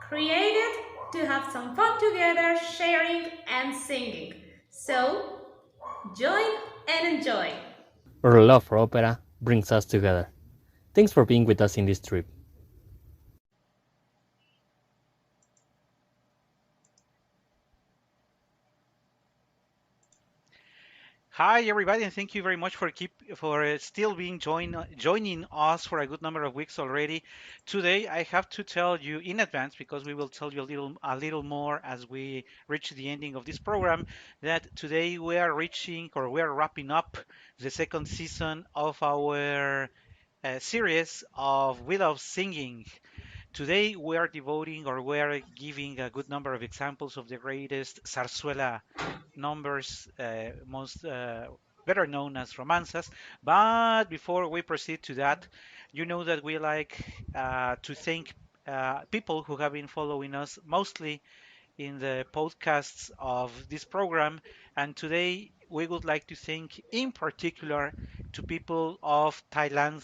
created to have some fun together, sharing and singing. So, join and enjoy. Our love for opera brings us together. Thanks for being with us in this trip. Hi, everybody, and thank you very much for still being joining us for a good number of weeks already. Today, I have to tell you in advance because we will tell you a little more as we reach the ending of this program. That today we are reaching or we are wrapping up the second season of our series of We Love Singing. Today we are devoting or we are giving a good number of examples of the greatest Zarzuela numbers, most better known as romanzas. But before we proceed to that, you know that we like to thank people who have been following us mostly in the podcasts of this program. And today we would like to thank in particular to people of Thailand.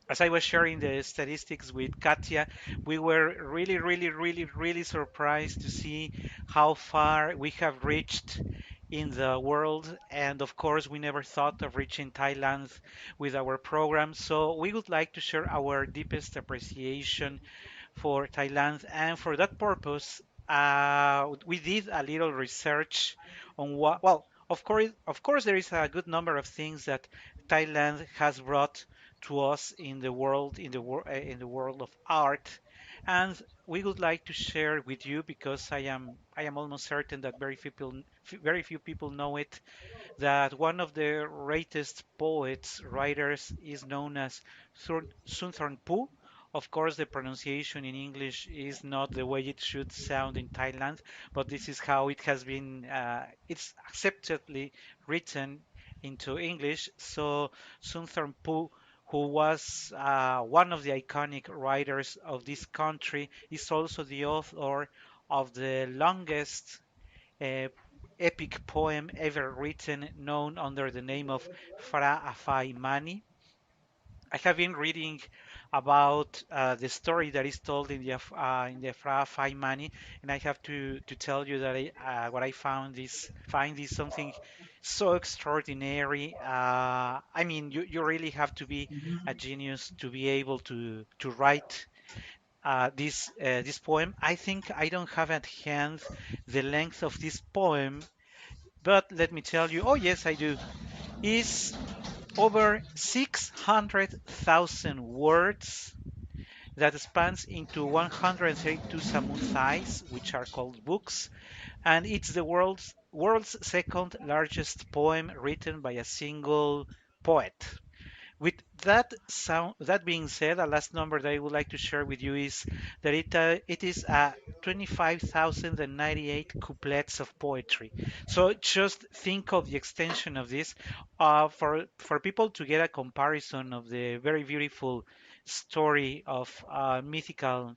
As I was sharing the statistics with Katia, we were really, really, really, really surprised to see how far we have reached in the world. And of course, we never thought of reaching Thailand with our program. So we would like to share our deepest appreciation for Thailand. And for that purpose, we did a little research on what, well, of course, there is a good number of things that Thailand has brought to us in the world, in the world of art. And we would like to share with you because I am almost certain that very few people know it, that one of the greatest poets, writers, is known as Sunthornpu. Of course, the pronunciation in English is not the way it should sound in Thailand, but this is how it has been, it's acceptedly written into English. So, Sunthornpu, who was one of the iconic writers of this country, is also the author of the longest uh, epic poem ever written, known under the name of Fra Afai Mani. I have been reading about the story that is told in the Fra Afai Mani, and I have to tell you that what I find is something so extraordinary. I mean, you really have to be a genius to be able to write this poem. I think I don't have at hand the length of this poem, but let me tell you, oh yes, I do, is over 600,000 words that spans into 132 samuthais, which are called books, and it's the world's second largest poem written by a single poet. With that being said, a last number that I would like to share with you is that it is 25,098 couplets of poetry. So just think of the extension of this. For people to get a comparison of the very beautiful story of mythical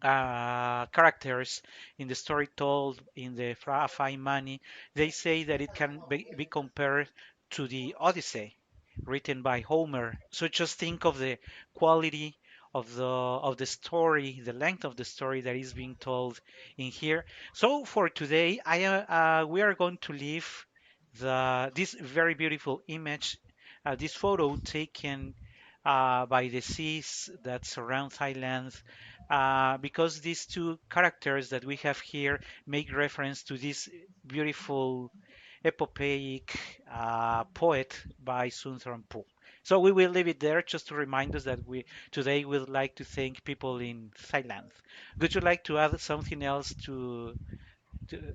characters in the story told in the Fra Fai Mani, they say that it can be compared to the Odyssey written by Homer. So just think of the quality of the story, the length of the story that is being told in here. So for today, we are going to leave this very beautiful image, this photo taken by the seas that surround Thailand, because these two characters that we have here make reference to this beautiful epopeic poet by Sunthornpu. So we will leave it there just to remind us that we today would like to thank people in Thailand. Would you like to add something else to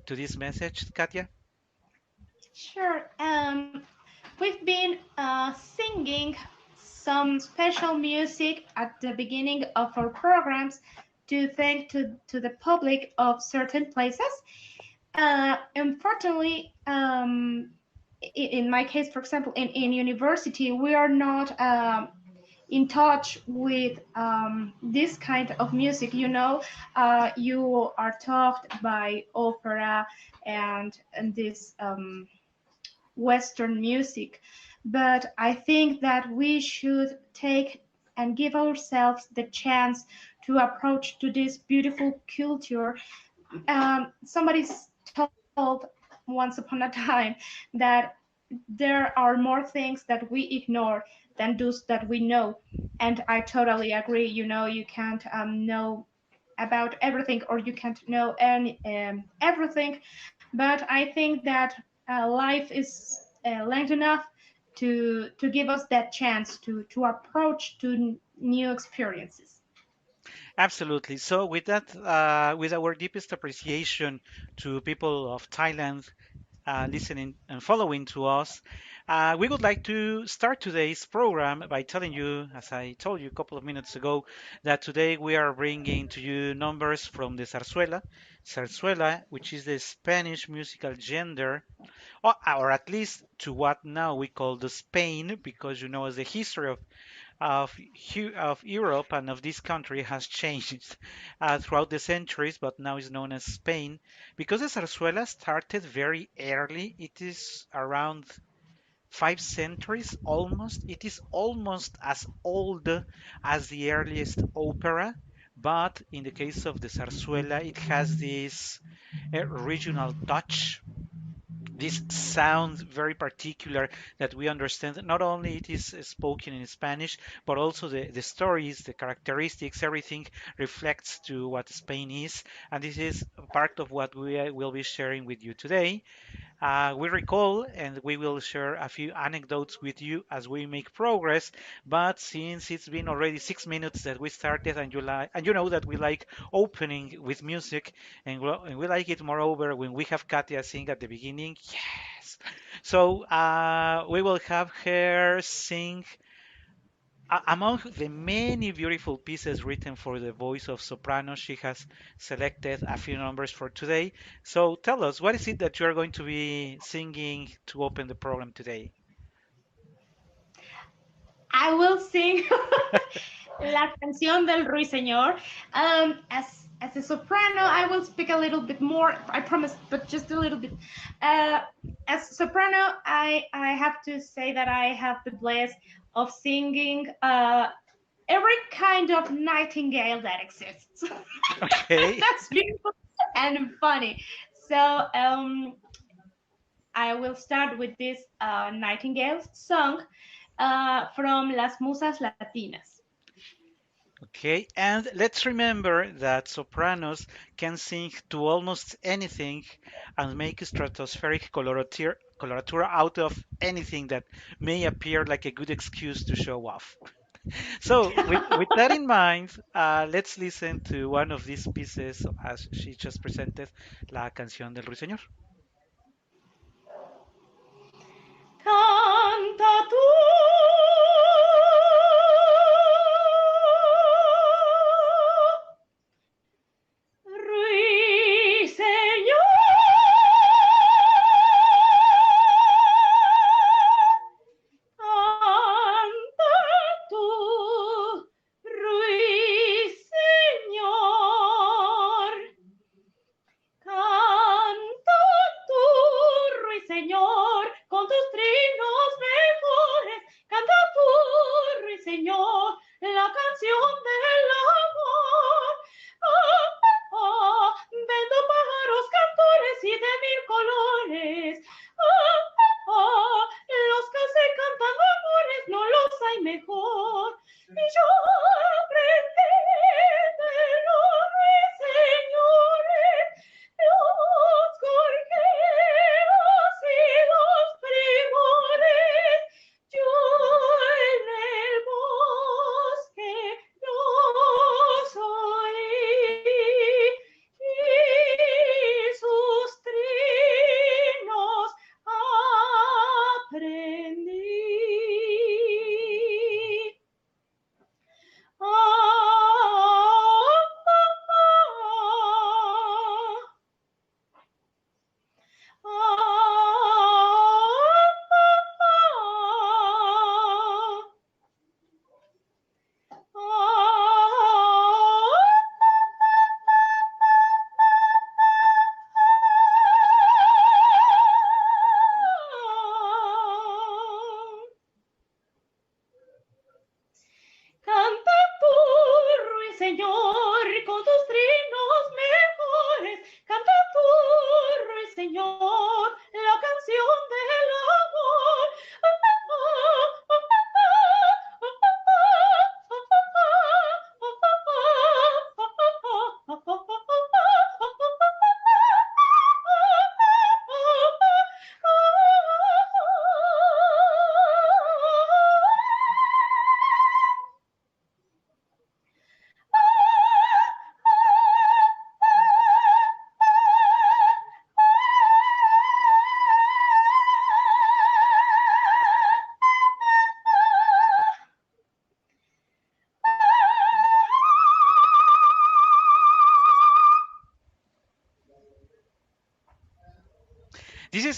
this message, Katya? Sure. We've been singing some special music at the beginning of our programs to thank to the public of certain places. Unfortunately, in my case, for example, in university, we are not in touch with this kind of music. You are taught by opera and this Western music, but I think that we should take and give ourselves the chance to approach to this beautiful culture. Somebody's told once upon a time that there are more things that we ignore than those that we know. And I totally agree. You can't know about everything, or you can't know everything. But I think that life is length enough to give us that chance to approach to new experiences. Absolutely. So with that, with our deepest appreciation to people of Thailand listening and following to us, we would like to start today's program by telling you, as I told you a couple of minutes ago, that today we are bringing to you numbers from the Zarzuela, which is the Spanish musical genre, or at least to what now we call the Spain, because as the history of Europe and of this country has changed throughout the centuries, but now is known as Spain. Because the zarzuela started very early, it is around 5 centuries almost. It is almost as old as the earliest opera, but in the case of the zarzuela, it has this regional touch, this sound very particular that we understand. Not only it is spoken in Spanish, but also the stories, the characteristics, everything reflects to what Spain is. And this is part of what we will be sharing with you today. We recall and we will share a few anecdotes with you as we make progress. But since it's been already 6 minutes that we started, and you know that we like opening with music, and we like it moreover when we have Katia sing at the beginning. Yes. So we will have her sing among the many beautiful pieces written for the voice of soprano. She has selected a few numbers for today. So tell us, what is it that you are going to be singing to open the program today? I will sing La Canción del Ruiseñor. As a soprano, I will speak a little bit more. I promise, but just a little bit. Uh, as soprano, I have to say that I have the bliss of singing every kind of nightingale that exists. Okay. That's beautiful and funny. So I will start with this Nightingale song from Las Musas Latinas. Okay, and let's remember that sopranos can sing to almost anything and make stratospheric coloratura out of anything that may appear like a good excuse to show off. So, with that in mind, let's listen to one of these pieces as she just presented, La Canción del Ruiseñor. Canta tú, Ruiseñor, canta tú, Ruiseñor. Canta tú, ruiseñor, con tus trinos mejores. Canta tú, ruiseñor, la canción del amor. Ah, ah, vendo pájaros, cantores y de mil colores. Ah, ah, los que se cantan amores no los hay mejor. Y yo aprendí de los ruiseñores los gorjeos y los primores, yo en el bosque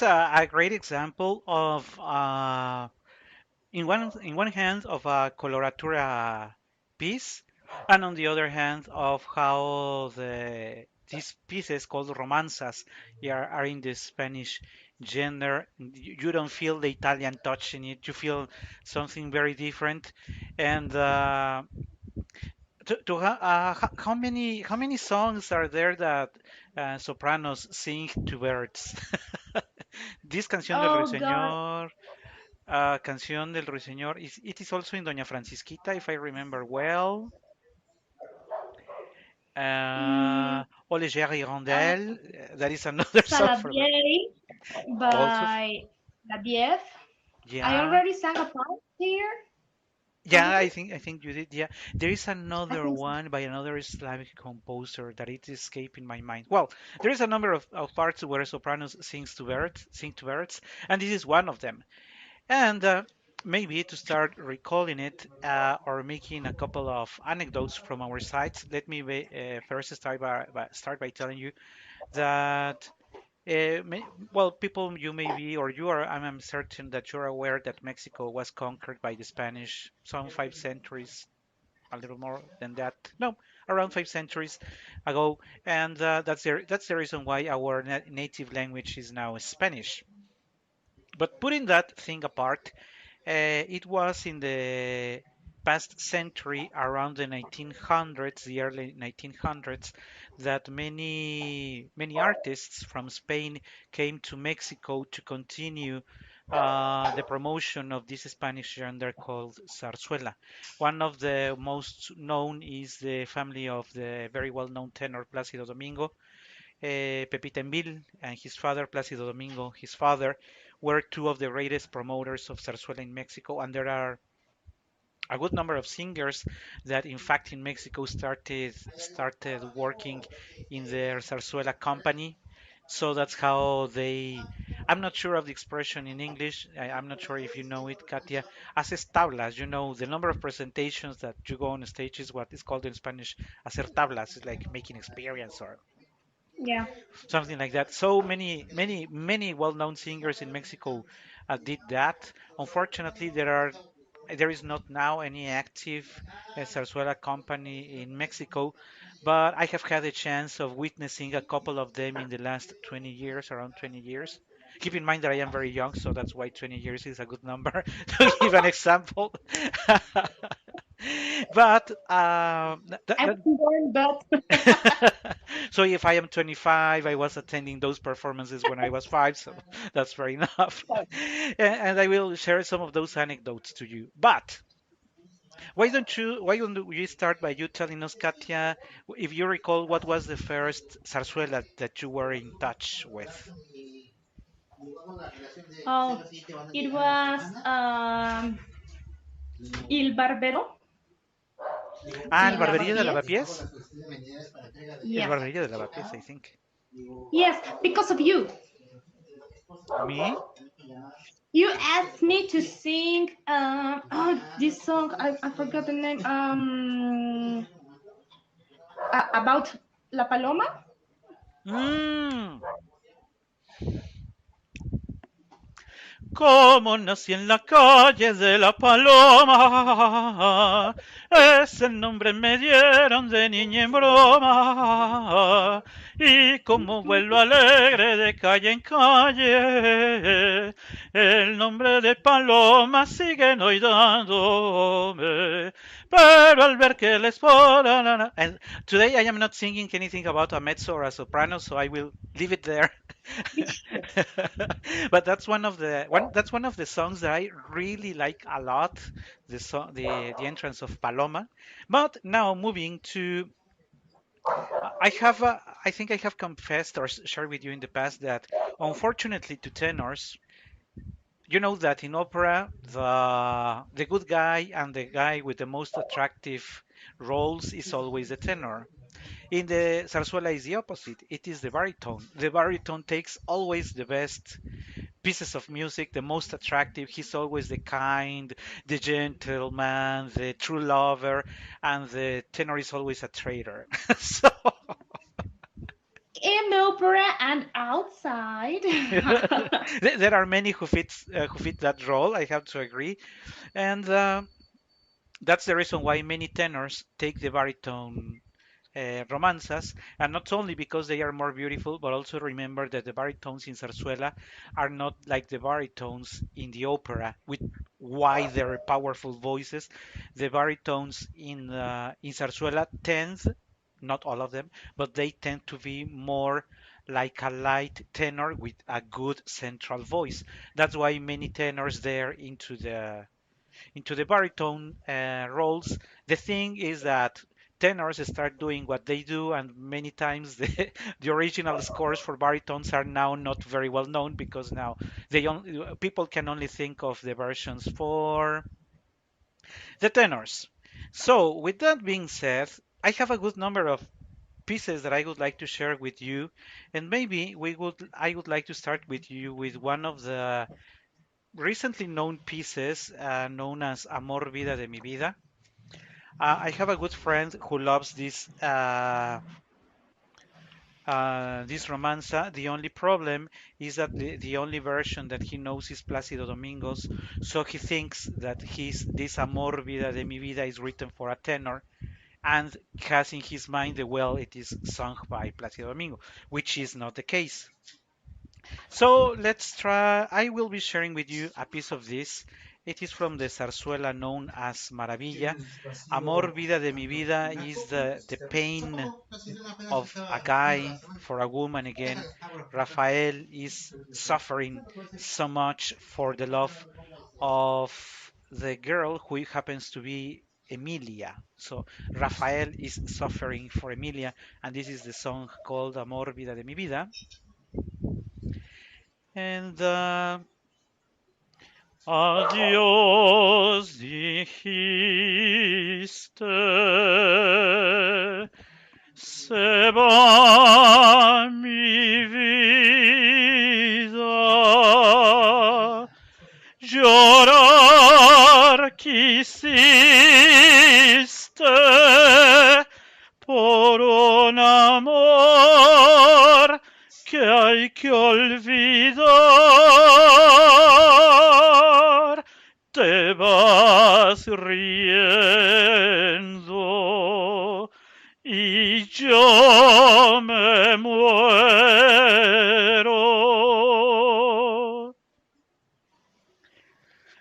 is a great example of in one hand of a coloratura piece, and on the other hand of how these pieces called romanzas are in the Spanish genre. You don't feel the Italian touch in it. You feel something very different. And how many songs are there that sopranos sing to birds? This Canción del Oh God. Ruiseñor, Canción del Ruiseñor, it is also in Doña Francisquita, if I remember well. Mm, O Légère uh, Hirondelle, that is another song for that. Saladier Also, by La Diez. I yeah, already sang a part here, yeah, haven't I I? think I think you did. Yeah, there is I another think so. one by another Slavic composer that it is escaping my mind. Well, there is a number of parts where sopranos sing to birds, and this is one of them. And maybe to start recalling it or making a couple of anecdotes from our sites, let me first start by telling you that, well, people you may be, or you are, I'm certain that you're aware that Mexico was conquered by the Spanish some 5 centuries, a little more than that. No, around 5 centuries ago, and that's the reason why our native language is now Spanish. But putting that thing apart, it was in the past century, around the 1900s, the early 1900s, that many artists from Spain came to Mexico to continue the promotion of this Spanish genre called Zarzuela. One of the most known is the family of the very well-known tenor Plácido Domingo. Pepita Embil and his father, Plácido Domingo, his father, were two of the greatest promoters of zarzuela in Mexico, and there are a good number of singers that, in fact, in Mexico started working in their zarzuela company. So that's how they. I'm not sure of the expression in English. I'm not sure if you know it, Katia. Haces tablas. The number of presentations that you go on stage is what is called in Spanish hacer tablas. It's like making experience or Yeah. something like that. So many well-known singers in Mexico did that. Unfortunately, there is not now any active zarzuela company in Mexico, but I have had a chance of witnessing a couple of them in the last 20 years, around 20 years. Keep in mind that I am very young, so that's why 20 years is a good number to give an example. But I wasn't born, but so if I am 25, I was attending those performances when I was 5, so that's fair enough. And I will share some of those anecdotes to you. But why don't you start by you telling us, Katia, if you recall, what was the first zarzuela that you were in touch with? oh, it was Il Barbero. Ah, Y El Barberillo de Lavapiés. Lavapiés. El Yes. Barberillo de Lavapiés, I think. Yes, because of you. Me? You asked me to sing this song. I forgot the name. About La Paloma. Mm. Como nací en la calle de la Paloma, ese nombre me dieron de niña en broma, y como vuelo alegre de calle en calle, el nombre de Paloma sigue hoy dándome, pero al ver que les ponen... And today I am not singing anything about a mezzo or a soprano, so I will leave it there. But that's one of the songs that I really like a lot. The song, the entrance of Paloma. But now moving to, I think I have confessed or shared with you in the past that, unfortunately, to tenors, you know that in opera the good guy and the guy with the most attractive roles is always the tenor. In the zarzuela is the opposite. It is the baritone. The baritone takes always the best pieces of music, the most attractive. He's always the kind, the gentleman, the true lover, and the tenor is always a traitor. So, É meu opera and outside. There are many who fit that role. I have to agree, and that's the reason why many tenors take the baritone romanzas, and not only because they are more beautiful, but also remember that the baritones in Zarzuela are not like the baritones in the opera with wider, powerful voices. The baritones in Zarzuela tend, not all of them, but they tend to be more like a light tenor with a good central voice. That's why many tenors there into the baritone roles. The thing is that tenors start doing what they do, and many times the original scores for baritones are now not very well known because now people can only think of the versions for the tenors. So, with that being said, I have a good number of pieces that I would like to share with you, and maybe we would I would like to start with you with one of the recently known pieces known as Amor Vida de mi Vida. I have a good friend who loves this romanza. The only problem is that the only version that he knows is Plácido Domingos, so he thinks that this Amor Vida de mi Vida is written for a tenor and has in his mind the well it is sung by Plácido Domingo, which is not the case. So let's try. I will be sharing with you a piece of this. It is from the zarzuela known as Maravilla. Amor, vida de mi vida is the pain of a guy for a woman again. Rafael is suffering so much for the love of the girl who happens to be Emilia. So Rafael is suffering for Emilia, and this is the song called Amor, vida de mi vida. And adiós dijiste, se va mi vida, llorar quisiste por un amor que hay que olvidar. Te vas riendo y yo me muero.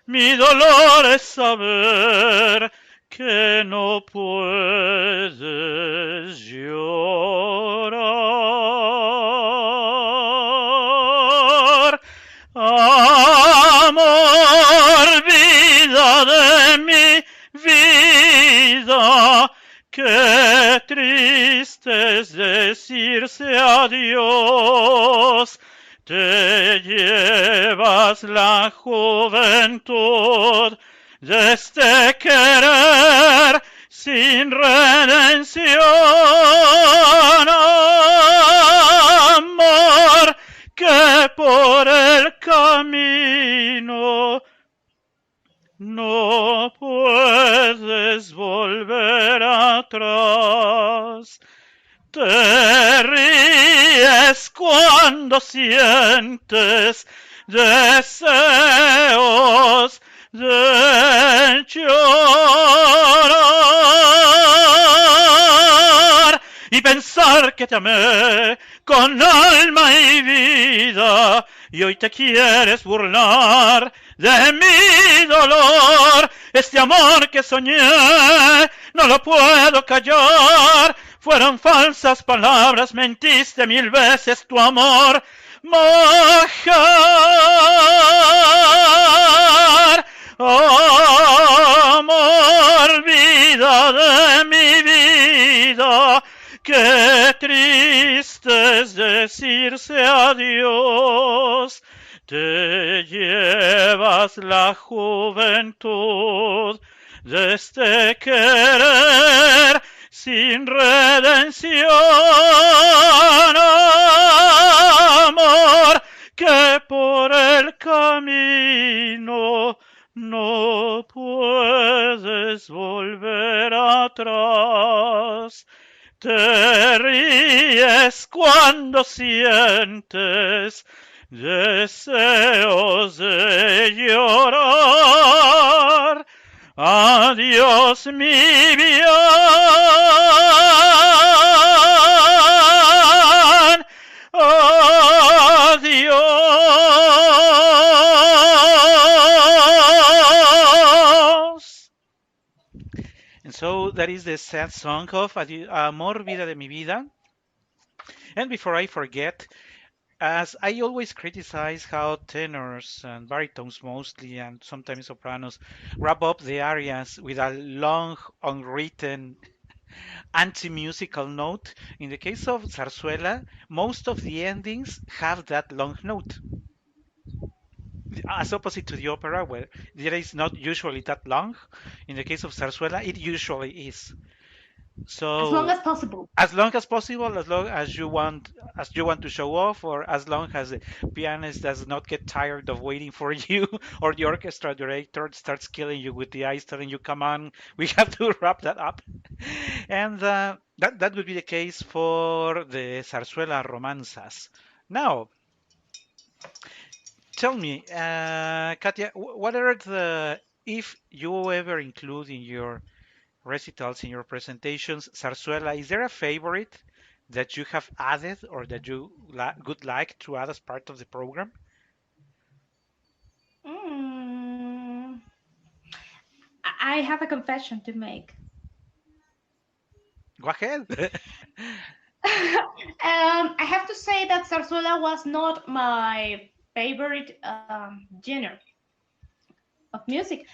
Mi dolor es saber que no puedes llorar. Amor, vida de mi vida, qué triste es decirse adiós. Te llevas la juventud de este querer sin redención. Amor, que por el camino no puedes volver atrás. Te ríes cuando sientes deseos de llorar y pensar que te amé con alma y vida y hoy te quieres burlar de mi dolor. Este amor que soñé no lo puedo callar. Fueron falsas palabras, mentiste 1000 veces tu amor. Mojar, amor, vida de mi vida, qué triste es decirse adiós. Te llevas la juventud de este querer sin redención, amor, que por el camino no puedes volver atrás. Te ríes cuando sientes deseos de llorar. Adiós, mi bien. Adiós. And so that is the sad song of Amor Vida de mi Vida. And before I forget, as I always criticize how tenors and baritones mostly, and sometimes sopranos, wrap up the arias with a long, unwritten, anti-musical note, in the case of Zarzuela, most of the endings have that long note, as opposite to the opera, where there is not usually that long. In the case of Zarzuela, it usually is. As long So as possible. as long as possible, as you want to show off, or as long as the pianist does not get tired of waiting for you, or the orchestra director starts killing you with the eyes, telling you, "Come on, we have to wrap that up." And that would be the case for the Zarzuela romanzas. Now, tell me, Katia, what are the if you ever include in your recitals, in your presentations, Zarzuela, is there a favorite that you have added or that you would like to add as part of the program? Mm, I have a confession to make. Go ahead. I have to say that Zarzuela was not my favorite genre of music,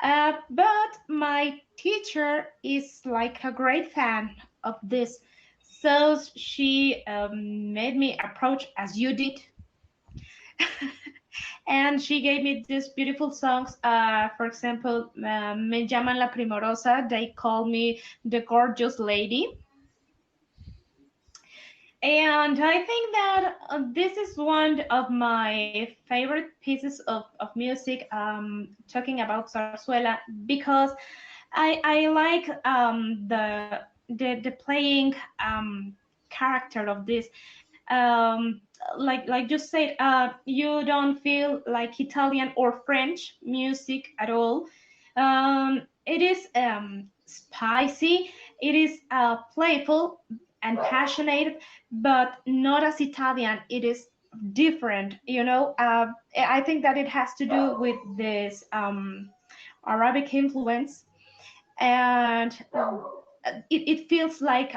but my teacher is like a great fan of this. So she made me approach as you did, and she gave me these beautiful songs. For example, Me llaman la primorosa. They call me the gorgeous lady. And I think that this is one of my favorite pieces of music, talking about Zarzuela, because I like the playing character of this. Um, like you said, you don't feel like Italian or French music at all. It is spicy. It is playful and passionate, but not as Italian. It is different. I think that it has to do with this Arabic influence, and it feels like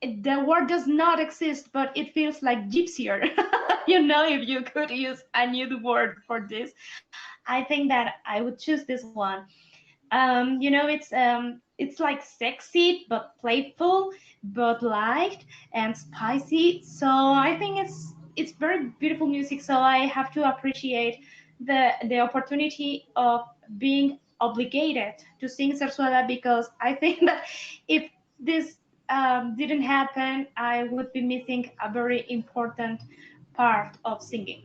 the word does not exist, but it feels like gypsier. If you could use a new word for this, I think that I would choose this one. It's like sexy but playful, but light and spicy. So I think it's very beautiful music. So I have to appreciate the opportunity of being obligated to sing Zarzuela, because I think that if this didn't happen, I would be missing a very important part of singing.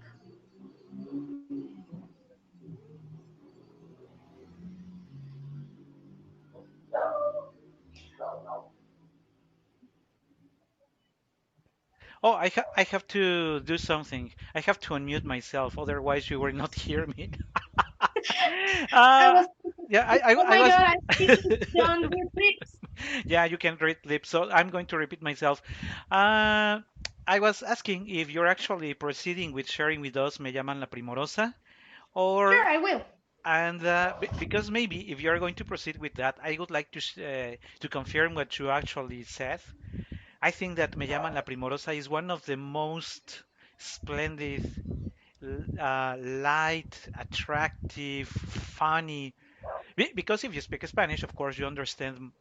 Oh, I have to do something. I have to unmute myself, otherwise you will not hear me. I uh, was yeah, Oh I my was. god, I'm speaking John with lips. Yeah, you can read lips, so I'm going to repeat myself. Uh, I was asking if you're actually proceeding with sharing with us Me llaman la primorosa, or Sure, I will. and because maybe if you're going to proceed with that, I would like to confirm what you actually said. I think that Me llaman la primorosa is one of the most splendid, light, attractive, funny. Because if you speak Spanish, of course, you understand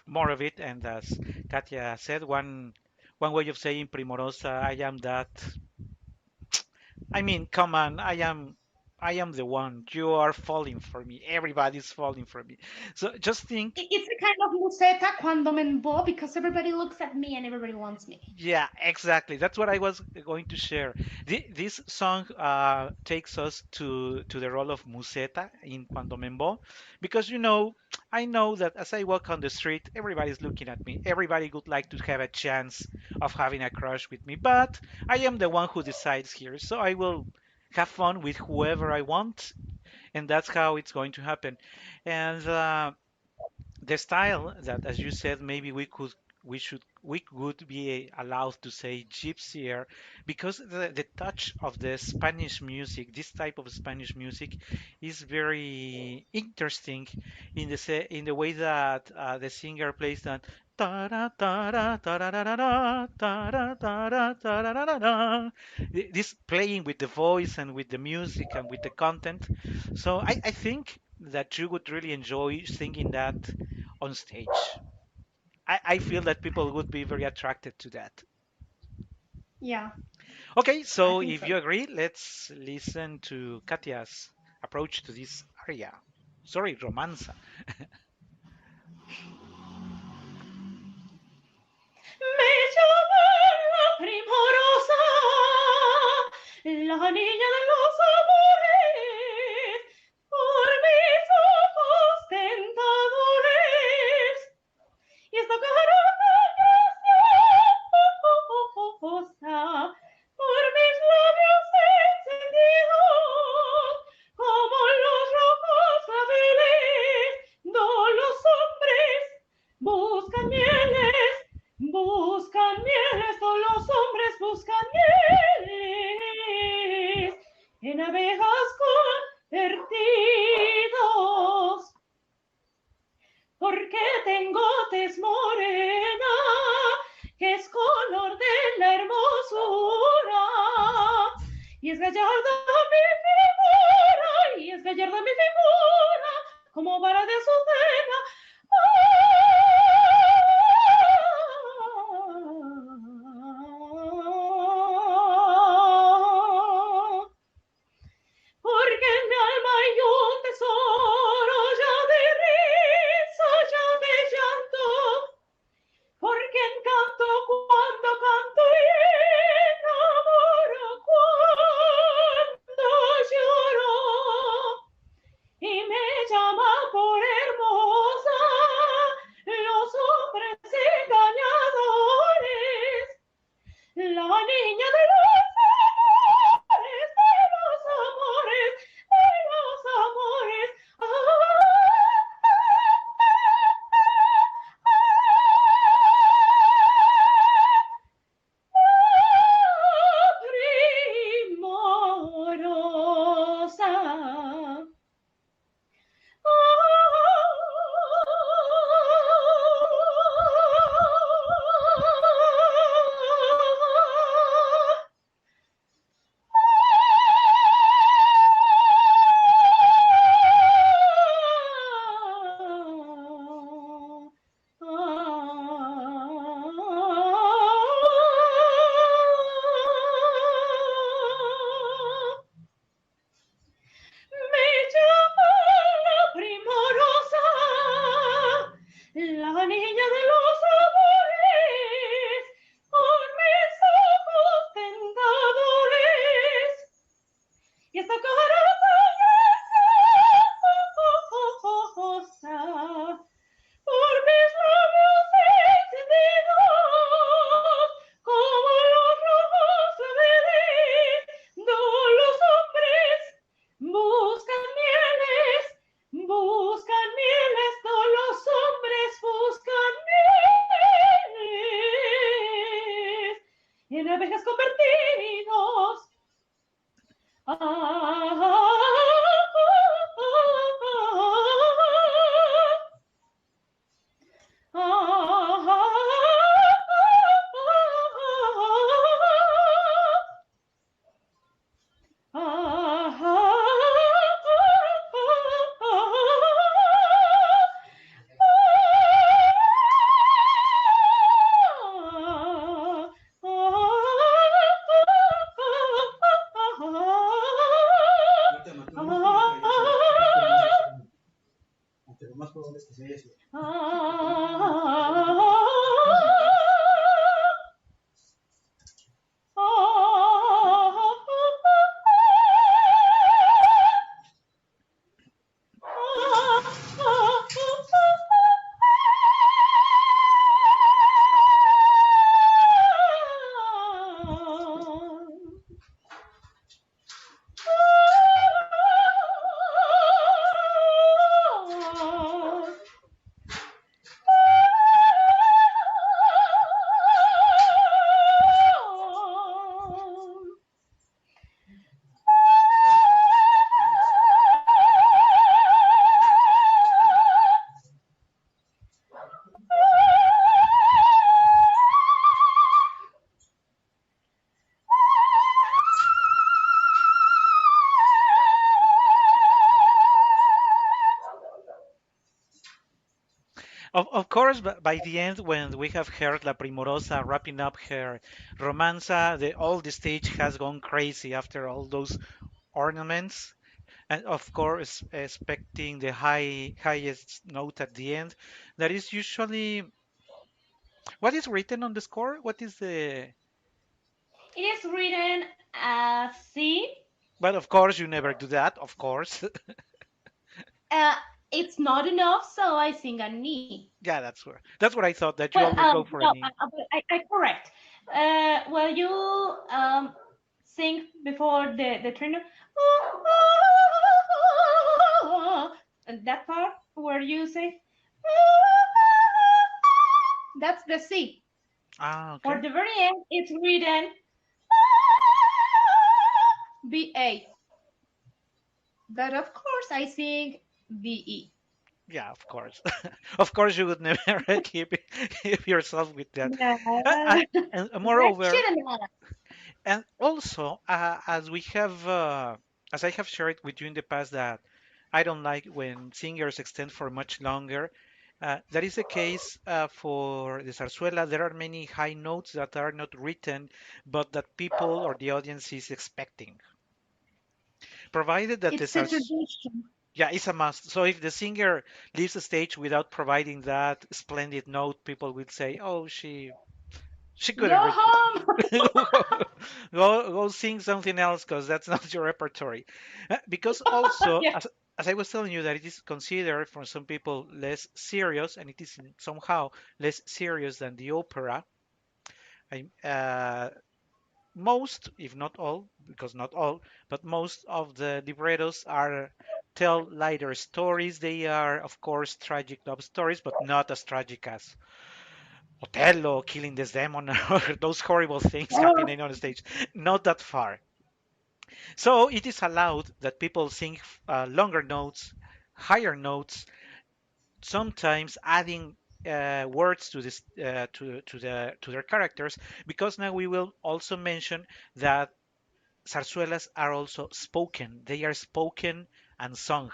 more of it. And as Katia said, one way of saying primorosa, I am that. I mean, come on, I am. I am the one. You are falling for me. Everybody's falling for me. So just think. It's a kind of museta cuando me embo because everybody looks at me and everybody wants me. Yeah, exactly. That's what I was going to share. This song takes us to the role of Museta in Cuando Me Embo, because I know that as I walk on the street, everybody's looking at me. Everybody would like to have a chance of having a crush with me, but I am the one who decides here, so I will have fun with whoever I want, and that's how it's going to happen. And the style that, as you said, maybe we could be allowed to say gypsy air, because the touch of the Spanish music, this type of Spanish music, is very interesting in the way that the singer plays that ta-da, ta-da, ta-da-da-da-da, ta-da, ta-da, ta-da-da-da-da. This playing with the voice and with the music and with the content. So I think that you would really enjoy singing that on stage. I feel that people would be very attracted to that. Yeah, Okay, I so think if so. you agree, let's listen to Katya's approach to this aria. Sorry, romanza. Me llaman la primorosa, la niña de los amores, por mis ojos tentadores. Y esta cara preciosa, por mis labios encendidos, como los rojos claveles, no los hombres buscan mieles, todos los hombres buscan mieles, en abejas convertidos. Porque tengo tez morena, que es color de la hermosura, y es gallarda mi figura, y es gallarda mi figura, como vara de azucena. Porque en mi alma hay un tesoro ya de risa, ya de llanto, porque encanto cuando canto y enamoro Of course, by the end, when we have heard La Primorosa wrapping up her romanza, all the stage has gone crazy after all those ornaments, and of course, expecting the highest note at the end. That is usually what is written on the score. What is the? It is written as C. But of course, you never do that. Of course, Uh, it's not enough, so I sing a knee. yeah, that's what I thought that you Well, always go for no, an E. I correct. Well, you sing before the trainer, and that part where you say, that's the C. Ah, For okay. the very end, it's written BA. But of course, I sing BE. Yeah, of course. Of course, you would never keep yourself with that. Yeah, And I moreover, shouldn't have. and also, as I have shared with you in the past, that I don't like when singers extend for much longer. That is the case for the zarzuela. There are many high notes that are not written, but that people or the audience is expecting. Provided that the It's the zarzuela, tradition. yeah, it's a must. So if the singer leaves the stage without providing that splendid note, people will say, "Oh, she Go couldn't reach it." home. Go sing something else because that's not your repertory. Because also, Yeah. as I was telling you, that it is considered for some people less serious, and it is somehow less serious than the opera. Most, if not all, because not all, but most of the librettos are tell lighter stories. They are, of course, tragic love stories, but not as tragic as Othello killing this demon or those horrible things Oh, happening on stage. Not that far. So it is allowed that people sing longer notes, higher notes, sometimes adding words to this to their characters, because now we will also mention that zarzuelas are also spoken. They are spoken and sung,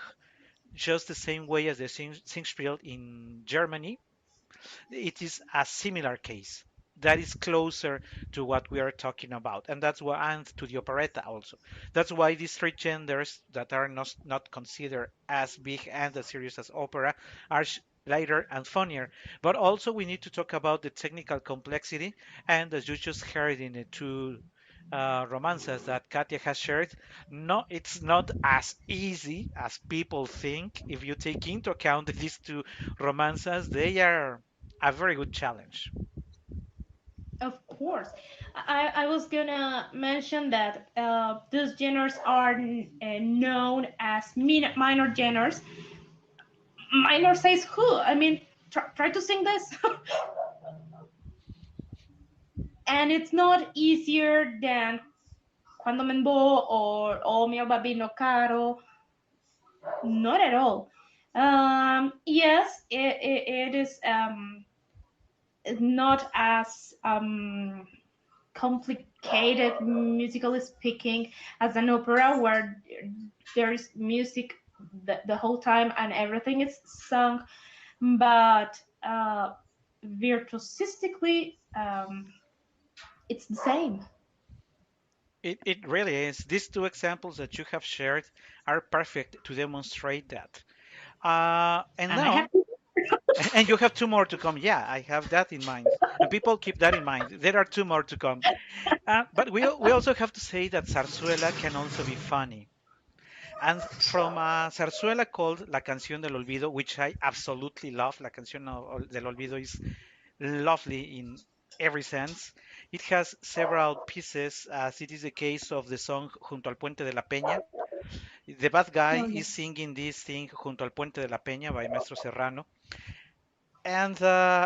just the same way as the Singspiel in Germany. It is a similar case that is closer to what we are talking about, and that's why, and to the operetta also. That's why these three genders that are not considered as big and as serious as opera are lighter and funnier. But also we need to talk about the technical complexity, and as you just heard in the two romances that Katia has shared, no, it's not as easy as people think. If you take into account these two romances, they are a very good challenge. of course. I was gonna mention that those genres are known as minor genres. Minor says who? I mean, try to sing this. And it's not easier than Quando Menbo or O Mio Babino Caro. Not at all. Yes, it is not as complicated, musically speaking, as an opera where there is music the whole time and everything is sung, but virtuosistically, it's the same. It really is. These two examples that you have shared are perfect to demonstrate that. And And I have now, and you have two more to come. Yeah, I have that in mind. And people keep that in mind. There are two more to come. But we also have to say that Zarzuela can also be funny. And from a zarzuela called La Canción del Olvido, which I absolutely love. La Canción del Olvido is lovely in every sense. It has several pieces, as it is the case of the song Junto al Puente de la Peña. The bad guy oh yeah. is singing this thing Junto al Puente de la Peña by Maestro Serrano. And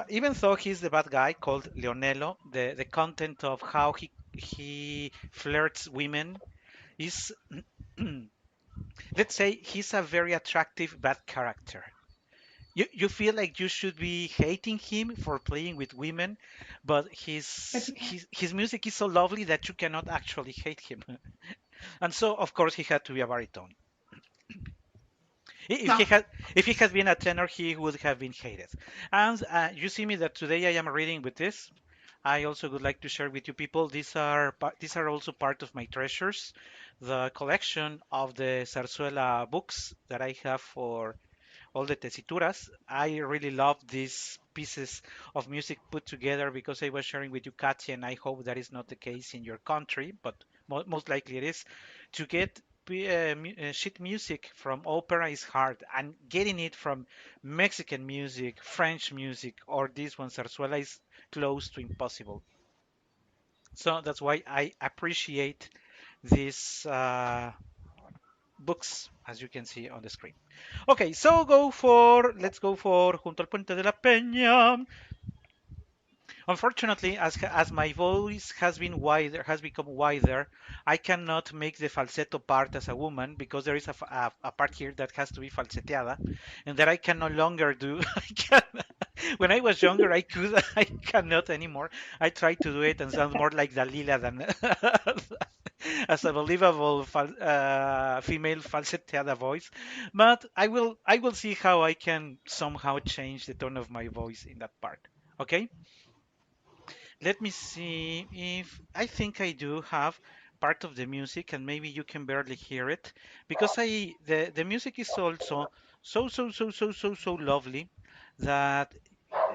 even though he's the bad guy called Leonello, the content of how he flirts women is, let's say, he's a very attractive bad character. You feel like you should be hating him for playing with women, but But yeah, his music is so lovely that you cannot actually hate him. And so, of course, he had to be a baritone. If no, he had been a tenor, he would have been hated. And you see me that today I am reading with this. I also would like to share with you people. These are also part of my treasures. The collection of the Zarzuela books that I have for all the tesituras. I really love these pieces of music put together because I was sharing with you, Katia, and I hope that is not the case in your country, but most likely it is. To get sheet music from opera is hard, and getting it from Mexican music, French music, or this one, Zarzuela, is close to impossible. So that's why I appreciate these books, as you can see on the screen. Okay, so let's go for Junto al Puente de la Peña. Unfortunately, as my voice has become wider, I cannot make the falsetto part as a woman because there is a part here that has to be falsetteada, and that I can no longer do. When I was younger, I could, I cannot anymore. I try to do it and sound more like Dalila than as a believable female falsetteada voice. But I will see how I can somehow change the tone of my voice in that part. Okay, let me see if I think I do have part of the music, and maybe you can barely hear it because the music is also so lovely that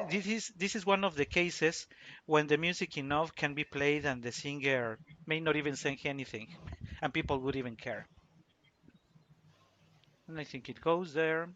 this is one of the cases when the music enough can be played and the singer may not even sing anything, and people would even care. And I think it goes there.